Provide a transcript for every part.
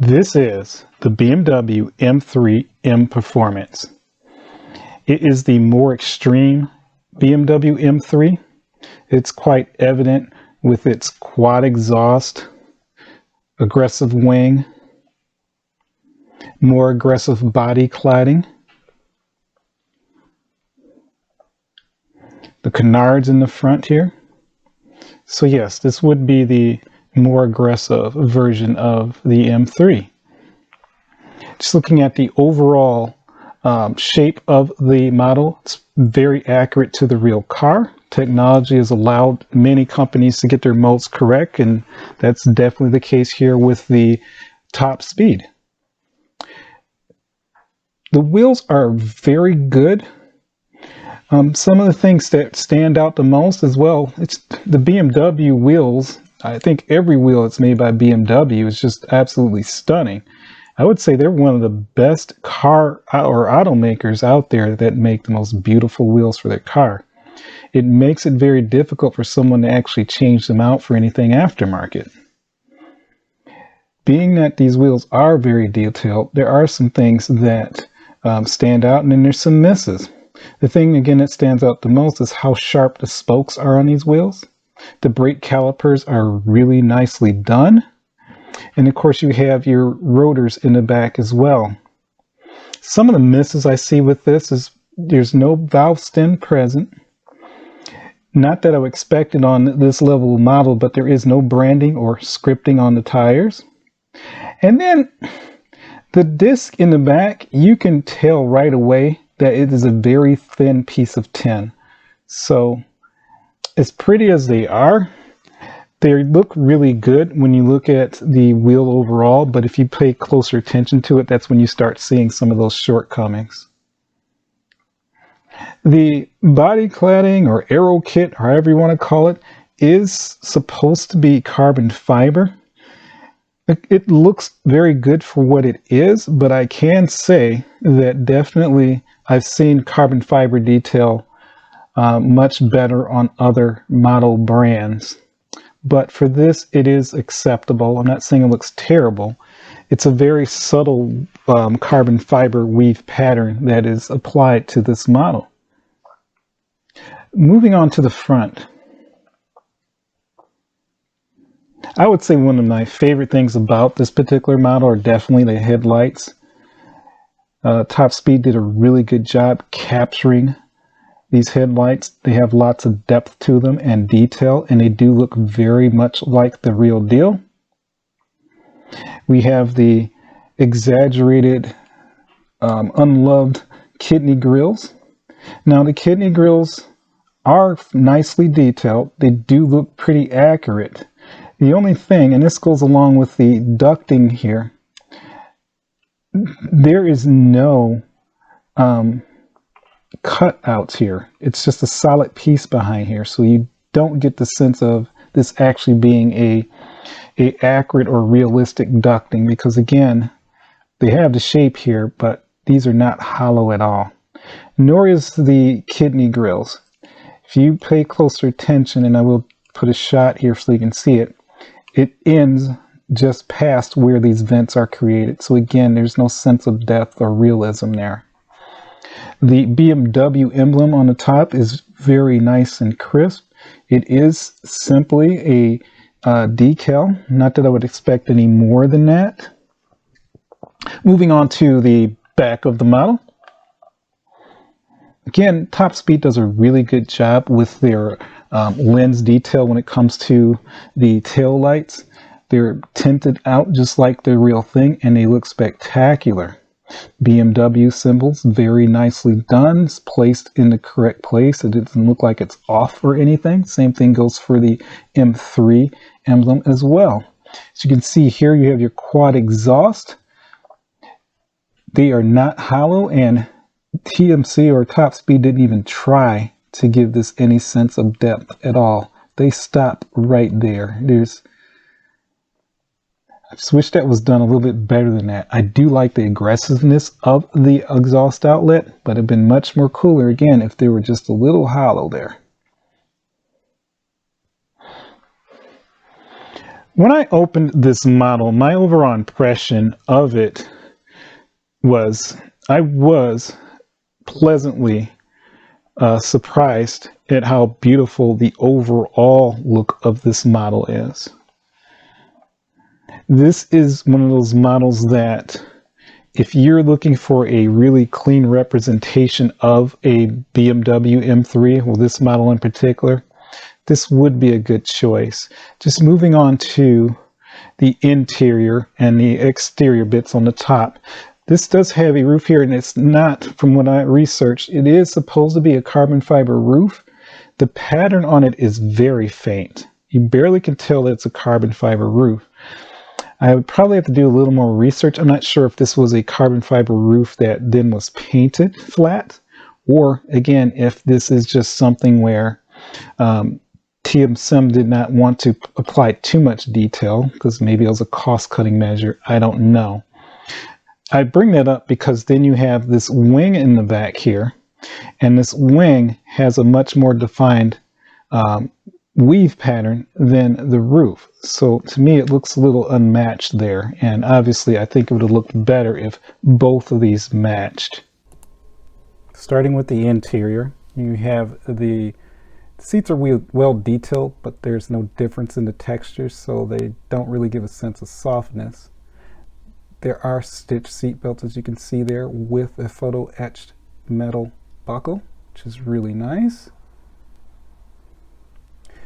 This is the BMW M3 M Performance. It is the more extreme BMW M3. It's quite evident with its quad exhaust, aggressive wing, more aggressive body cladding, the canards in the front here. So yes, this would be the more aggressive version of the M3. Just looking at the overall shape of the model, it's very accurate to the real car. Technology has allowed many companies to get their modes correct, and that's definitely the case here with the top speed. The wheels are very good. Some of the things that stand out the most as well, it's the BMW wheels. I think every wheel that's made by BMW is just absolutely stunning. I would say they're one of the best car or automakers out there that make the most beautiful wheels for their car. It makes it very difficult for someone to actually change them out for anything aftermarket. Being that these wheels are very detailed, there are some things that stand out, and then there's some misses. The thing, again, that stands out the most is how sharp the spokes are on these wheels. The brake calipers are really nicely done. And of course, you have your rotors in the back as well. Some of the misses I see with this is there's no valve stem present. Not that I would expect it on this level of model, but there is no branding or scripting on the tires. And then the disc in the back, you can tell right away that it is a very thin piece of tin. So as pretty as they are, they look really good when you look at the wheel overall, but if you pay closer attention to it, that's when you start seeing some of those shortcomings. The body cladding or aero kit, however you want to call it, is supposed to be carbon fiber. It looks very good for what it is, but I can say that definitely I've seen carbon fiber detail much better on other model brands. But for this, it is acceptable. I'm not saying it looks terrible. It's a very subtle carbon fiber weave pattern that is applied to this model. Moving on to the front. I would say one of my favorite things about this particular model are definitely the headlights. Top Speed did a really good job capturing these headlights. They have lots of depth to them and detail, and they do look very much like the real deal. We have the exaggerated, unloved kidney grills. Now the kidney grills are nicely detailed. They do look pretty accurate. The only thing, and this goes along with the ducting here, there is no cutouts here. It's just a solid piece behind here, so you don't get the sense of this actually being a accurate or realistic ducting, because again, they have the shape here, but these are not hollow at all. Nor is the kidney grills. If you pay closer attention, and I will put a shot here so you can see it, it ends just past where these vents are created. So again, there's no sense of depth or realism there. The BMW emblem on the top is very nice and crisp. It is simply a decal. Not that I would expect any more than that. Moving on to the back of the model. Again, Top Speed does a really good job with their lens detail when it comes to the tail lights. They're tinted out just like the real thing, and they look spectacular. BMW symbols, very nicely done. It's placed in the correct place. It doesn't look like it's off or anything. Same thing goes for the M3 emblem as well. As you can see here, you have your quad exhaust. They are not hollow, and TMC or Top Speed didn't even try to give this any sense of depth at all. They stop right there. I just wish that was done a little bit better than that. I do like the aggressiveness of the exhaust outlet, but it'd been much more cooler again if they were just a little hollow there. When I opened this model, my overall impression of it was I was pleasantly surprised at how beautiful the overall look of this model is. This is one of those models that if you're looking for a really clean representation of a BMW M3, well, this model in particular, this would be a good choice. Just moving on to the interior and the exterior bits on the top. This does have a roof here, and it's not, from what I researched, it is supposed to be a carbon fiber roof. The pattern on it is very faint. You barely can tell that it's a carbon fiber roof. I would probably have to do a little more research. I'm not sure if this was a carbon fiber roof that then was painted flat, or again, if this is just something where TSM did not want to apply too much detail because maybe it was a cost-cutting measure. I don't know. I bring that up because then you have this wing in the back here, and this wing has a much more defined weave pattern than the roof. So to me, it looks a little unmatched there, and obviously I think it would have looked better if both of these matched. Starting with the interior, you have the seats are well detailed, but there's no difference in the textures, so they don't really give a sense of softness. There are stitched seat belts, as you can see there, with a photo etched metal buckle, which is really nice.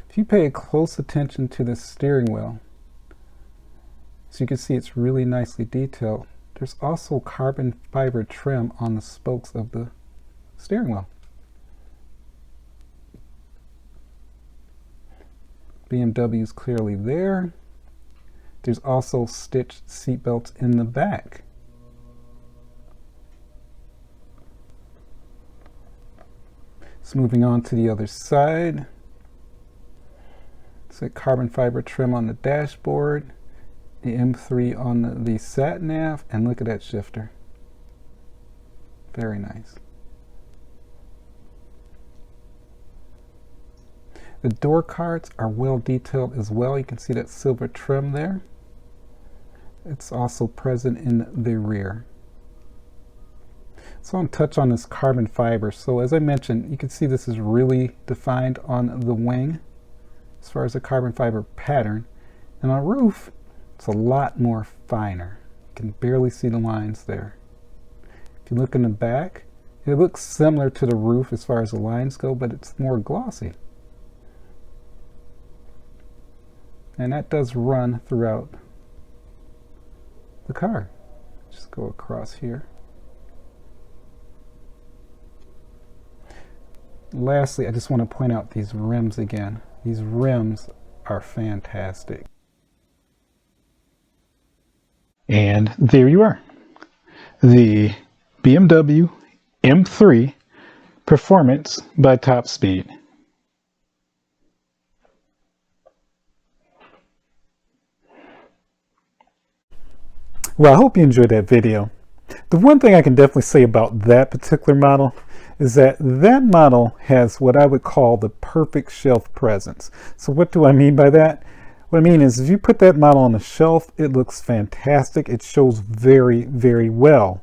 If you pay close attention to the steering wheel, so you can see it's really nicely detailed. There's also carbon fiber trim on the spokes of the steering wheel. BMW is clearly there. There's also stitched seat belts in the back. So moving on to the other side. It's a carbon fiber trim on the dashboard, the M3 on the sat nav, and look at that shifter. Very nice. The door cards are well detailed as well. You can see that silver trim there. It's also present in the rear. So I'll touch on this carbon fiber. So as I mentioned, you can see this is really defined on the wing as far as the carbon fiber pattern. And on the roof, it's a lot more finer. You can barely see the lines there. If you look in the back, it looks similar to the roof as far as the lines go, but it's more glossy. And that does run throughout the car. Just go across here. Lastly, I just want to point out these rims again. These rims are fantastic. And there you are. The BMW M3 Performance by Top Speed. Well, I hope you enjoyed that video. The one thing I can definitely say about that particular model is that that model has what I would call the perfect shelf presence. So what do I mean by that? What I mean is if you put that model on the shelf, it looks fantastic. It shows very, very well.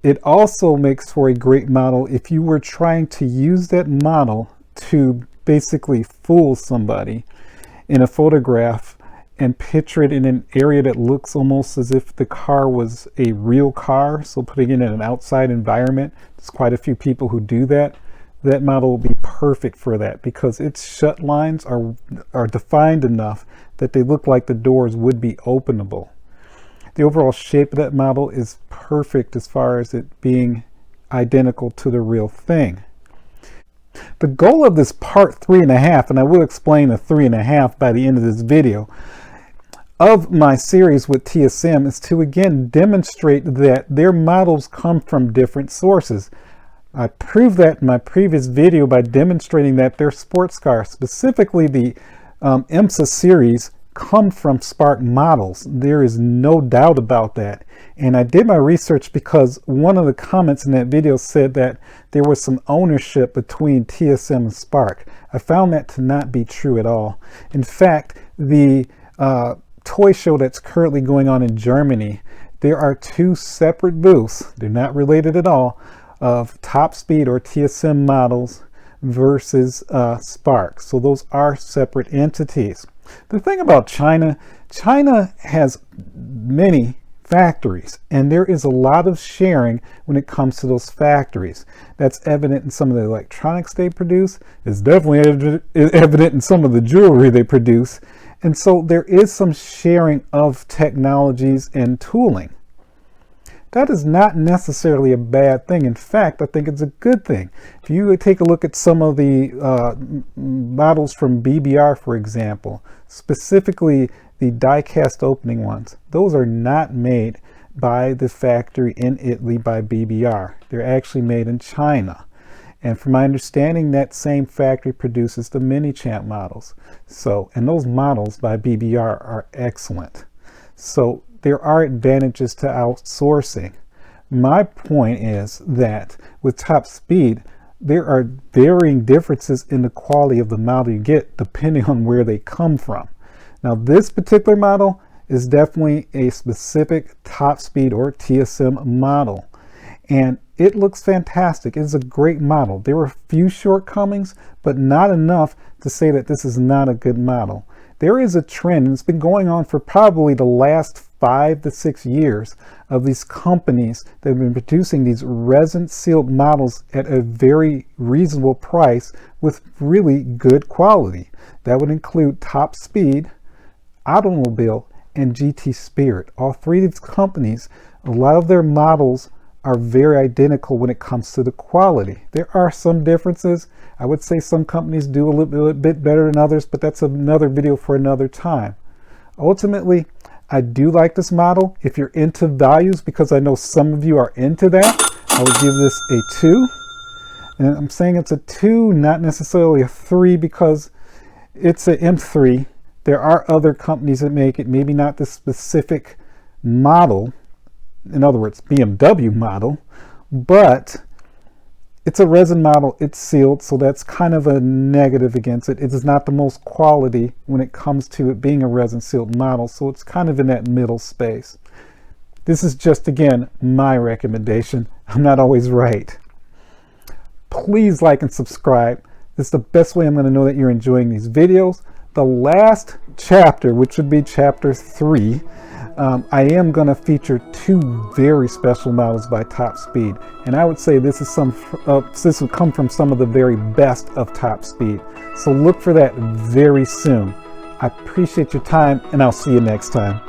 It also makes for a great model if you were trying to use that model to basically fool somebody in a photograph and picture it in an area that looks almost as if the car was a real car. So putting it in an outside environment, there's quite a few people who do that. That model will be perfect for that because its shut lines are defined enough that they look like the doors would be openable. The overall shape of that model is perfect as far as it being identical to the real thing. The goal of this part 3.5, and I will explain the 3.5 by the end of this video, of my series with TSM is to again demonstrate that their models come from different sources. I proved that in my previous video by demonstrating that their sports cars, specifically the IMSA series, come from Spark models. There is no doubt about that. And I did my research because one of the comments in that video said that there was some ownership between TSM and Spark. I found that to not be true at all. In fact, the toy show that's currently going on in Germany, there are two separate booths, they're not related at all, of top speed or TSM models versus Spark. So those are separate entities. The thing about China, China has many factories, and there is a lot of sharing when it comes to those factories. That's evident in some of the electronics they produce. It's definitely evident in some of the jewelry they produce. And so there is some sharing of technologies and tooling. That is not necessarily a bad thing. In fact, I think it's a good thing. If you take a look at some of the models from BBR, for example, specifically the die-cast opening ones, those are not made by the factory in Italy by BBR. They're actually made in China. And from my understanding, that same factory produces the mini champ models. So, and those models by BBR are excellent. So there are advantages to outsourcing. My point is that with top speed, there are varying differences in the quality of the model you get depending on where they come from. Now, this particular model is definitely a specific top speed or TSM model, and it looks fantastic. It's a great model. There were a few shortcomings, but not enough to say that this is not a good model. There is a trend, and it's been going on for probably the last 5 to 6 years, of these companies that have been producing these resin sealed models at a very reasonable price with really good quality. That would include Top Speed, Automobile, and GT Spirit. All three of these companies, a lot of their models are very identical when it comes to the quality. There are some differences. I would say some companies do a little bit better than others, but that's another video for another time. Ultimately, I do like this model. If you're into values, because I know some of you are into that, I would give this a 2. And I'm saying it's a 2, not necessarily a 3, because it's an M3. There are other companies that make it, maybe not the specific model, in other words, BMW model, but it's a resin model, it's sealed, so that's kind of a negative against it. It is not the most quality when it comes to it being a resin sealed model, so it's kind of in that middle space. This is just, again, my recommendation. I'm not always right. Please like and subscribe. This is the best way I'm going to know that you're enjoying these videos. The last chapter, which would be chapter 3, I am going to feature 2 very special models by Top Speed, and I would say this will come from some of the very best of Top Speed. So look for that very soon. I appreciate your time, and I'll see you next time.